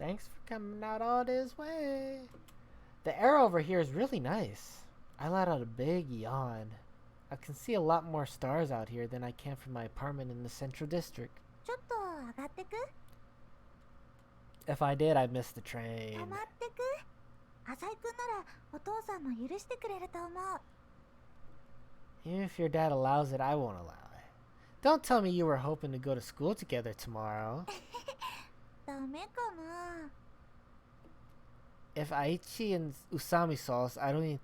Thanks for coming out all this way. The air over here is really nice. I let out a big yawn. I can see a lot more stars out here than I can from my apartment in the central district. ちょっと上がってく If I did, I'd miss the train. 泊まってく浅井くんならお父さんも許してくれると思う Even if your dad allows it, I won't allow it. Don't tell me you were hoping to go to school together tomorrow. ダメかな If Eiichi and Usami saw us, I don't even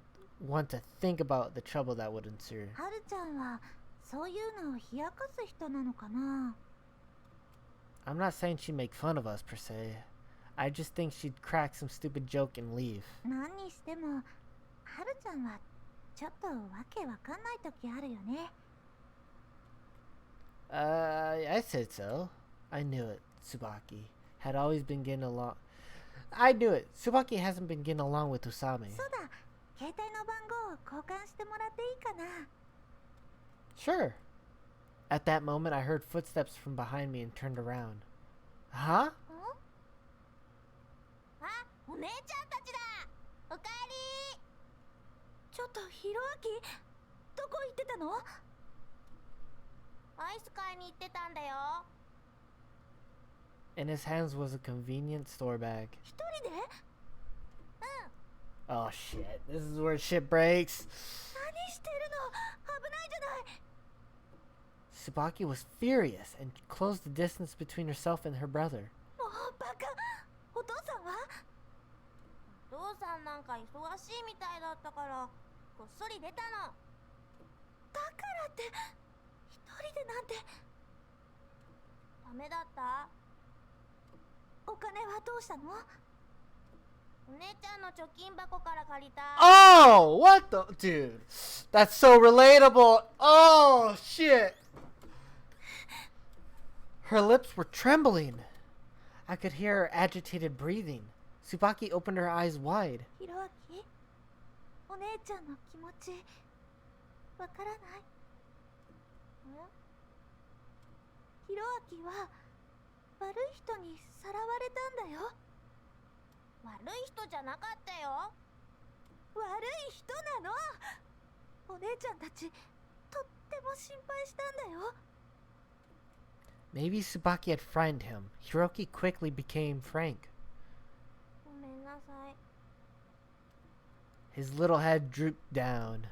want to think about the trouble that would ensue. はるちゃんはそういうのを冷やかす人なのかな I'm not saying she'd make fun of us per se. I just think she'd crack some stupid joke and leave. 何にしてもはるちゃんはちょっとわけわかんない時あるよね I said so. I knew it. Tsubaki had always been getting along. I knew it. Tsubaki hasn't been getting along with Usami. そうだ携帯の番号を交換してもらっていいかな Sure. At that moment, I heard footsteps from behind me and turned around. Huh? あ、お姉ちゃんたちだおかえりちょっとひろあきどこ行ってたのアイス買いに行ってたんだよ In his hands was a convenient store bag. 一人で Oh shit. This is where shit breaks. 何してるの危ないじゃない Tsubaki was furious and closed the distance between herself and her brother. もうバカお父さんはお父さんなんか忙しいみたいだったからこっそり出たのだからって一人でなんてダメだったお金はどうしたのお姉ちゃんの貯金箱から借りた Oh, what the dude? That's so relatable. Oh shit. Her lips were trembling. I could hear her agitated breathing. Tsubaki opened her eyes wide. ひろあきお姉ちゃんの気持ちわからないひろあきは悪い人にさらわれたんだよ悪い人じゃなかったよ悪い人なのお姉ちゃんたちとっても心配したんだよ Maybe Tsubaki had frightened him. Hiroki quickly became frank. ごめんなさい His little head drooped down.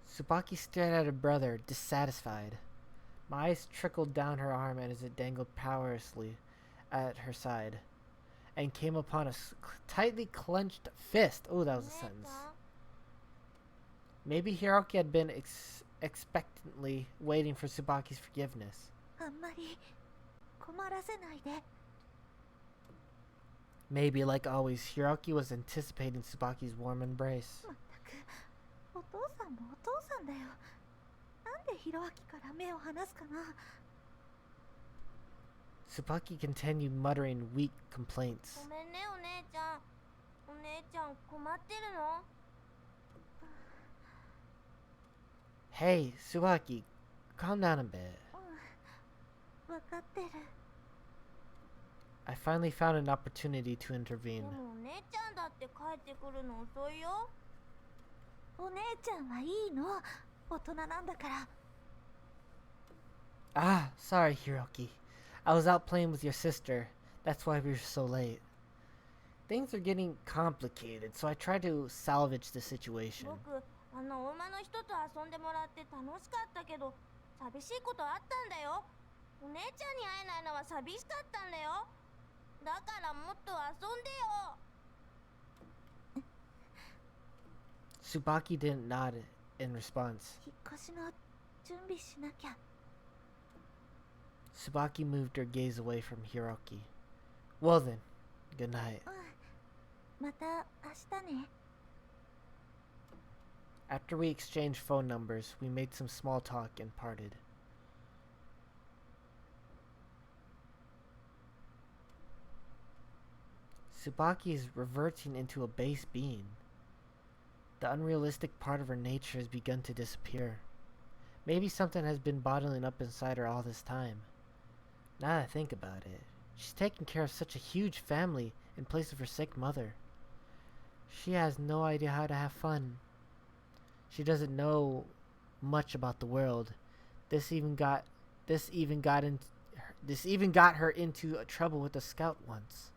Tsubaki stared at her brother, dissatisfied. My eyes trickled down her arm as it dangled powerlessly at her side, and came upon a tightly clenched fist. Oh, that was a sentence. Maybe Hiroki had been expectantly waiting for Tsubaki's forgiveness. あんまり困らせないで Maybe, like always, Hiroki was anticipating Tsubaki's warm embrace. まったくお父さんもお父さんだよなんでひろあきから目を離すかな Tsubaki continued muttering weak complaints. ごめんねお姉ちゃんお姉ちゃん困ってるの Hey, Tsubaki, calm down a bit. わかってる I finally found an opportunity to intervene. でもお姉ちゃんだって帰ってくるの遅いよお姉ちゃんはいいの大人なんだから Ah, sorry, Hiroki. I was out playing with your sister. That's why we were so late. Things are getting complicated, so I tried to salvage the situation. 僕あのお馬の人と遊んでもらって楽しかったけど寂しいことあったんだよお姉ちゃんに会えないのは寂しかったんだよだからもっと遊んでよ Tsubaki didn't nod in response. 引っ越しの準備しなきゃ Tsubaki moved her gaze away from Hiroki. Well then, good night. また明日ね After we exchanged phone numbers, we made some small talk and parted. Tsubaki is reverting into a base being. The unrealistic part of her nature has begun to disappear. Maybe something has been bottling up inside her all this time. Now that I think about it, she's taking care of such a huge family in place of her sick mother. She has no idea how to have fun. She doesn't know much about the world. This even got her into trouble with a scout once.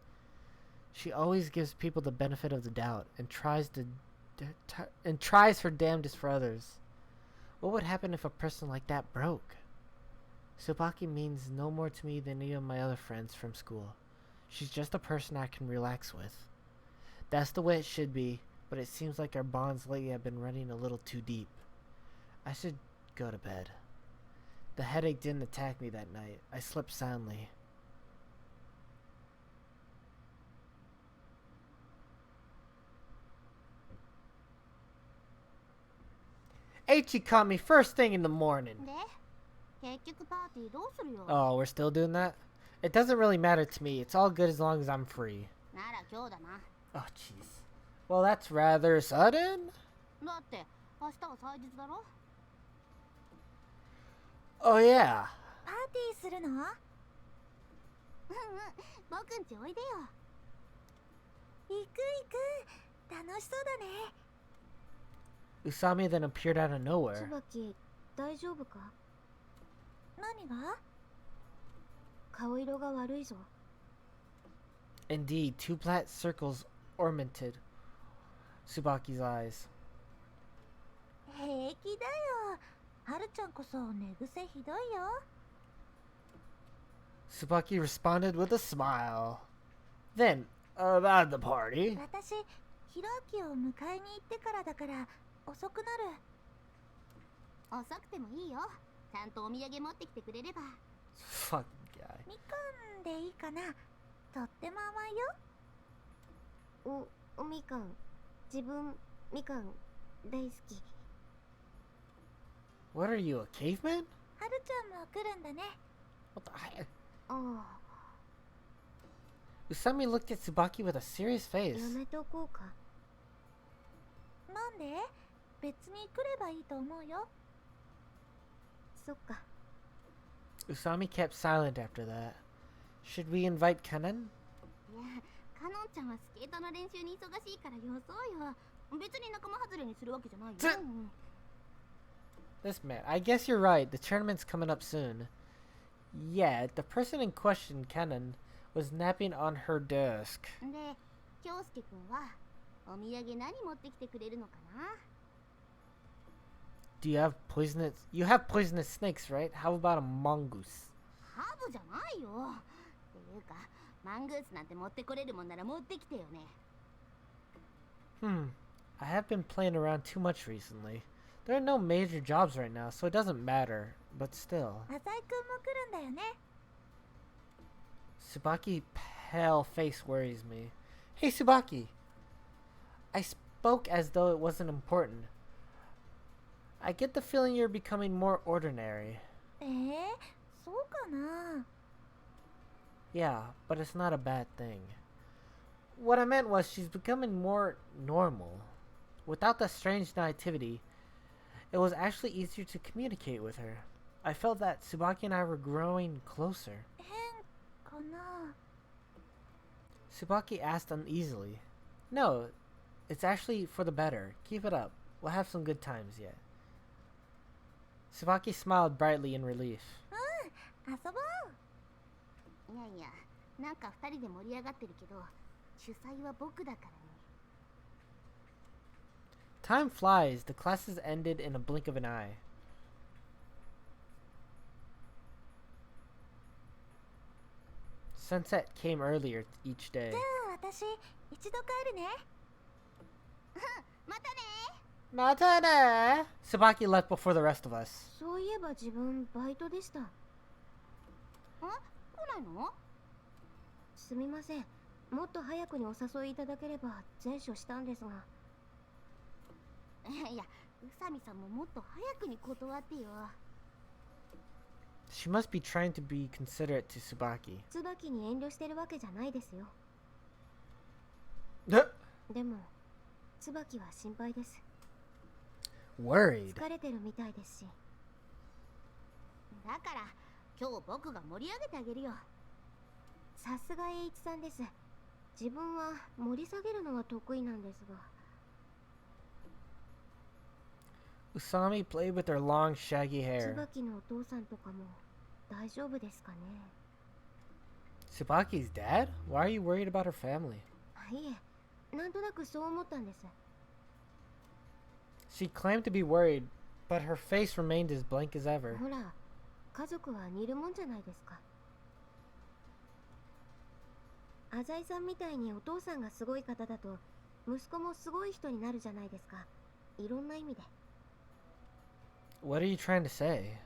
She always gives people the benefit of the doubt and tries her damnedest for others. What would happen if a person like that broke? Tsubaki means no more to me than any of my other friends from school. She's just a person I can relax with. That's the way it should be, but it seems like our bonds lately have been running a little too deep. I should go to bed. The headache didn't attack me that night. I slept soundly. Eiichi caught me first thing in the morning. で結局パーティーどうするよ Oh, we're still doing that? It doesn't really matter to me. It's all good as long as I'm free. なら今日だな Oh, jeez. Well, that's rather sudden. だって明日は祭日だろ Oh, yeah. パーティーするのうんうん僕んちおいでよ行く行く楽しそうだね Usami then appeared out of nowhere. 椿大丈夫か何が顔色が悪いぞ Indeed, two black circles ornamented Tsubaki's eyes. 平気だよはるちゃんこそ寝癖ひどいよ Tsubaki responded with a smile. Then, about the party. 私ひろあきを迎えに行ってからだから遅くなる遅くてもいいよちゃんとお土産持ってきてくれれば Fucking guy. みかんでいいかなとっても甘いよおみかん自分みかん大好き What are you, a caveman? はるちゃんも来るんだね What the heck? あ Usami looked at Tsubaki with a serious あ face. やめとこうかなんで別に来ればいいと思うよそっか Usami kept silent after that. Should we invite Kennen? いやカノンちゃんはスケートの練習に忙しいからよそうよ別に仲間外れにするわけじゃないよ This man, I guess you're right. The tournament's coming up soon. Yet, the person in question, Kennen, was napping on her desk. で京介くんはお土産何持ってきてくれるのかな Do you have poisonous... You have poisonous snakes, right? How about a mongoose? ハーブじゃないよっていうかマングースなんて持ってこれるもんなら持ってきてよね I have been playing around too much recently. There are no major jobs right now, so it doesn't matter. But still. 浅井くんも来るんだよね Tsubaki pale face worries me. Hey, Tsubaki. I spoke as though it wasn't important. I get the feeling you're becoming more ordinary. そうかな Yeah, but it's not a bad thing. What I meant was she's becoming more normal. Without the strange naivety, it was actually easier to communicate with her. I felt that Tsubaki and I were growing closer. 変かな Tsubaki asked uneasily. No, it's actually for the better. Keep it up. We'll have some good times yet. Tsubaki smiled brightly in relief. 遊ぼういやいやなんか二人で盛り上がってるけど主催は僕だからね Time flies. The classes ended in a blink of an eye. Sunset came earlier each day. じゃあ私一度帰るねまたね Matane! Tsubaki left before the rest of us. そういえば自分バイトでした来ないのすみませんもっと早くにお誘いいただければ前処したんですがいや宇佐美さんももっと早くに断ってよ She must be trying to be considerate to Tsubaki. 椿に遠慮してるわけじゃないですよ Worried. でも椿は心配です疲れてるみたいですしだから今日僕が盛り上げてあげるよ。さすが栄一さんです。自分は盛り下げるのは得意なんですが。 Usami played with her long, shaggy hair. 椿のお父さんとかも大丈夫ですかね。 Tsubaki's dad? Why are you worried about her family? いえ、なんとなくそう思ったんです。 She claimed to be worried, but her face remained as blank as ever. ほら、家族は似るもんじゃないですか。浅井さんみたいにお父さんがすごい方だと息子もすごい人になるじゃないですか。いろんな意味で。 What are you trying to say?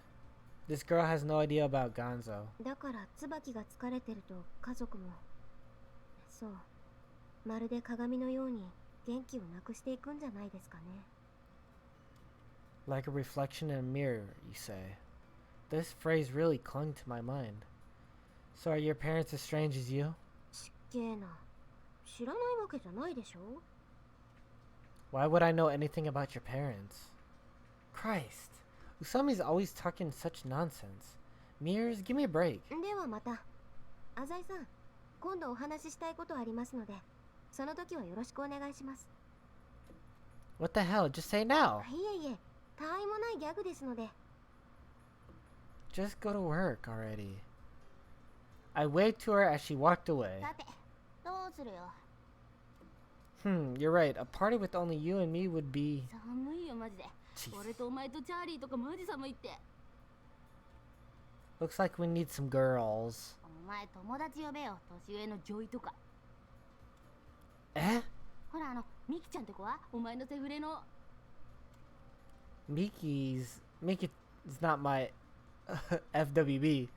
This girl has no idea about Gonzo. だから椿が疲れてると家族もそう、まるで鏡のように元気をなくしていくんじゃないですかね。 Like a reflection in a mirror, you say. This phrase really clung to my mind. So are your parents as strange as you? ちっけえな。知らないわけじゃないでしょ。 Why would I know anything about your parents? Christ, Usami's always talking such nonsense. Mirrors, give me a break. ではまた。浅井さん、今度お話ししたいことありますので、その時はよろしくお願いします。 What the hell? Just say now. いえいえ、他愛もないギャグですので。 Just go to work already. I waved to her as she walked away. さて、どうするよ。 You're right. A party with only you and me would be... 寒いよマジで。 Jeez. 俺とお前とチャーリーとかマジ寒いって。 Looks like we need some girls. お前友達呼べよ、年上のジョイとか。 Eh? ほらミキちゃんって子はお前のセフレの。 Miki's not my FWB.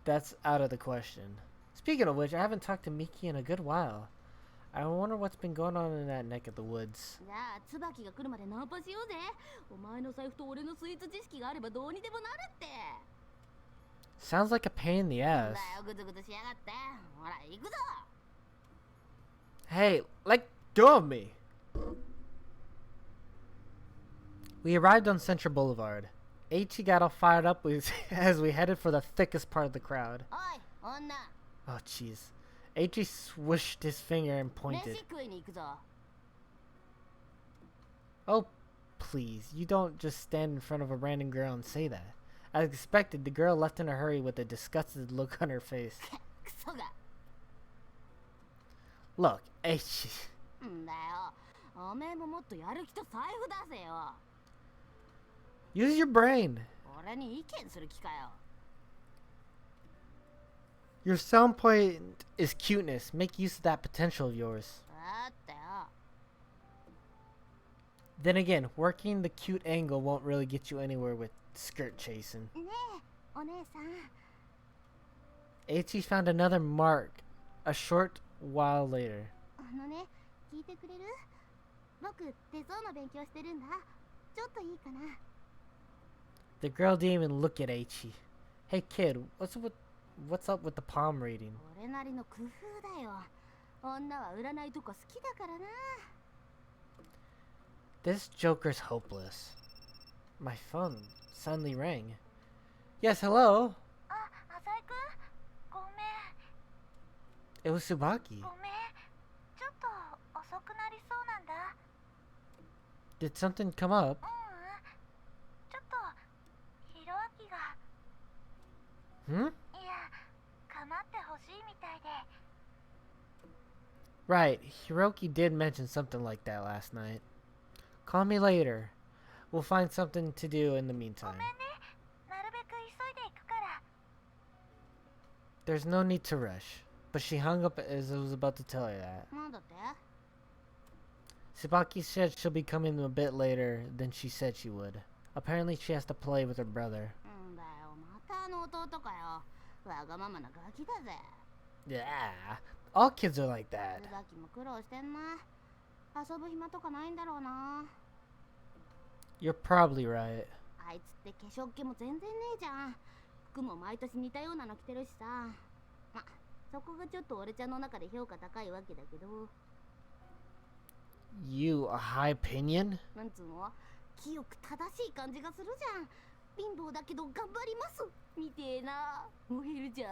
That's out of the question. Speaking of which, I haven't talked to Miki in a good while. I wonder what's been going on in that neck of the woods. じゃあ椿が来るまでナンパしようぜ。お前の財布と俺のスイーツ知識があればどうにでもなるって。 Sounds like a pain in the なん ass. だよグズグズしやがって。ほら行くぞ。 Hey, let go of me! We arrived on Central Boulevard. Eiichi got all fired up as we headed for the thickest part of the crowd. おい女。 Oh, jeez. Eiichi swished his finger and 飯 pointed. 食いに行くぞ。 Oh, please. You don't just stand in front of a random girl and say that. As expected, the girl left in a hurry with a disgusted look on her face. クソが。 Look, Eiichi. んだよ。おめえももっとやる気と財布出せよ。 Use your brain. 俺に意見する気かよ。 Your selling point is cuteness. Make use of that potential of yours. だってよ。 Then again, working the cute angle won't really get you anywhere with skirt chasing. ねえ、お姉さん。 Eiichi found another mark a short while later. ね、聞いてくれる？僕、手相の勉強してるんだ。ちょっといいかな。 The girl didn't even look at Eiichi. Hey kid, what's up with the palm reading? 俺なりの工夫だよ。女は占いとか好きだからな。 This joker's hopeless. My phone suddenly rang. Yes, hello? あ、浅井くん？ごめん。 It was Tsubaki. ごめん。ちょっと遅くなりそうなんだ。 Did something come up? ちょっと、ひろあきが。 Hmm? いや、構ってほしいみたいで。 Right, Hiroki did mention something like that last night. Call me later. We'll find something to do in the ご meantime. めんね。なるべく急いで行くから。 There's no need to rush. But she hung up as I was about to tell her that. なんだって？ Tsubaki said she'll be coming a bit later than she said she would. Apparently she has to play with her brother. んだよ、またあの弟かよ。わがままなガキだぜ。 Yeah, all kids are like that. 椿も苦労してんな。遊ぶ暇とかないんだろうな。 You're probably right. あいつって化粧気も全然ねえじゃん。服も毎年似たようなの着てるしさ。ま、そこがちょっと俺ちゃんの中で評価高いわけだけど。 You a high opinion? なんつうの？清く正しい感じがするじゃん。貧乏だけど頑張ります。見てえな。燃えるじゃん。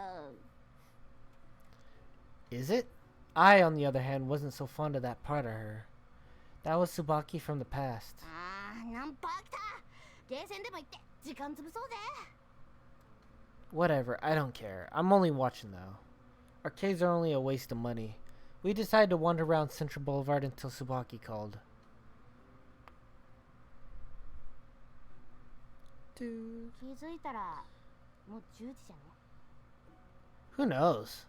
Is it? I, on the other hand, wasn't so fond of that part of her. That was Tsubaki from the past. あー、ナンパ来た。ゲーセンでも行って時間潰そうぜ。 Whatever, I don't care. I'm only watching though. Arcades are only a waste of money. We decided to wander around Central Boulevard until Tsubaki called. Dude. 気づいたらもう10時じゃね。 Who knows?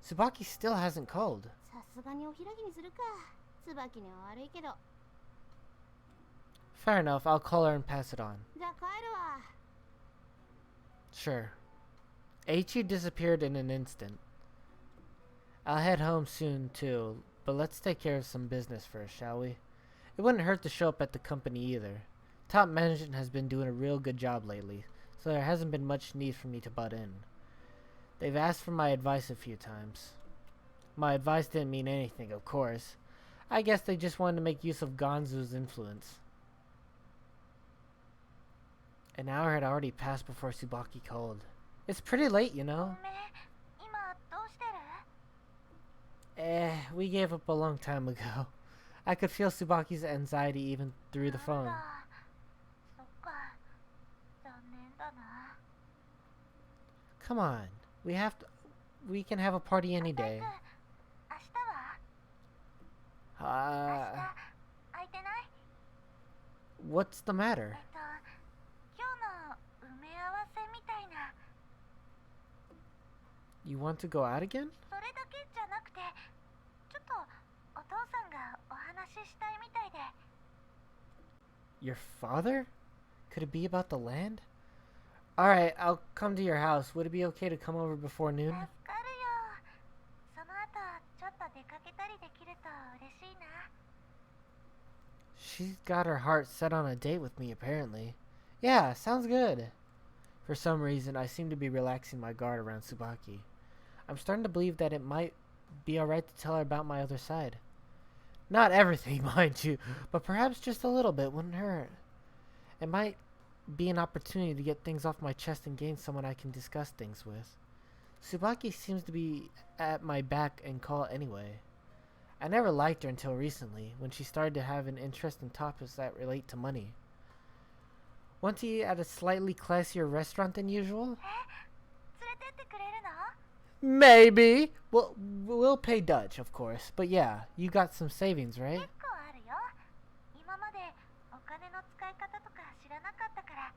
Tsubaki still hasn't called. さすがにお開きにするか。椿には悪いけど。 Fair enough, I'll call her and pass it on. じゃあ帰るわ。 Sure. Eiichi disappeared in an instant. I'll head home soon too, but let's take care of some business first, shall we? It wouldn't hurt to show up at the company either. Top management has been doing a real good job lately, so there hasn't been much need for me to butt in. They've asked for my advice a few times. My advice didn't mean anything, of course. I guess they just wanted to make use of Gonzo's influence. An hour had already passed before Tsubaki called. It's pretty late, you know. 今どうしてる？ We gave up a long time ago. I could feel Tsubaki's anxiety even through the phone. そっか。残念だな。 Come on, we can have a party any day. 明日は？ 空いてない？ What's the matter? 今日の埋め合わせみたいな。 You want to go out again? それだけじゃなくて、ちょっとお父さんがお話ししたいみたいで。 Your father? Could it be about the land? Alright, I'll come to your house. Would it be okay to come over before 助 noon? かるよ。その後ちょっと出かけたりできると嬉しいな。 She's got her heart set on a date with me, apparently. Yeah, sounds good. For some reason, I seem to be relaxing my guard around Tsubaki. I'm starting to believe that it might be alright to tell her about my other side. Not everything, mind you, but perhaps just a little bit wouldn't hurt. It might be an opportunity to get things off my chest and gain someone I can discuss things with. Tsubaki seems to be at my back and call anyway. I never liked her until recently, when she started to have an interest in topics that relate to money. Want to eat at a slightly classier restaurant than usual? 連れてってくれるの？ Maybe. Well, we'll pay Dutch, of course. But yeah, you got some savings, right? 結構あるよ。今までお金の使い方とか知らなかったから、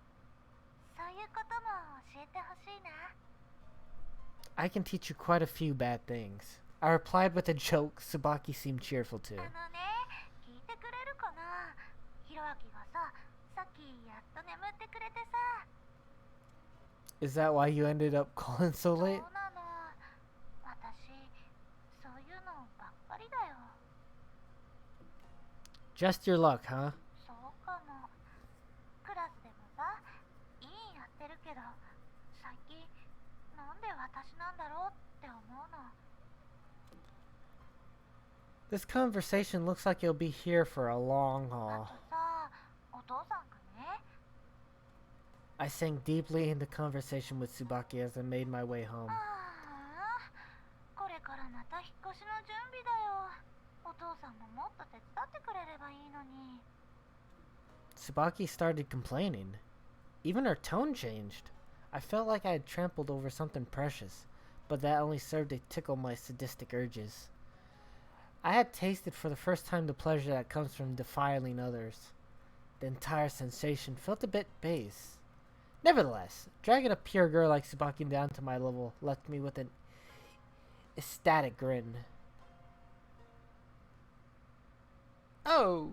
そういうことも教えてほしいな。 I can teach you quite a few bad things. I replied with a joke Tsubaki seemed cheerful to. 聞いてくれるかな。ひろあきがさ、さっきやっと眠ってくれてさ。 Is that why you ended up calling so そう late? なの。私、そういうのばっかりだよ。 Just your luck, huh? そうかも。クラスでもさ、いいやってるけど、最近なんで私なんだろうって思うの。 This conversation looks like you'll be here for a long あ haul. とさ、お父さんがね。 I sank deeply into conversation with Tsubaki as I made my way home. ああ、これからまた引っ越しの準備だよ。お父さんももっと手伝ってくれればいいのに。 Tsubaki started complaining. Even her tone changed. I felt like I had trampled over something precious, but that only served to tickle my sadistic urges. I had tasted for the first time the pleasure that comes from defiling others. The entire sensation felt a bit base. Nevertheless, dragging a pure girl like Tsubaki down to my level left me with an ecstatic grin. Oh!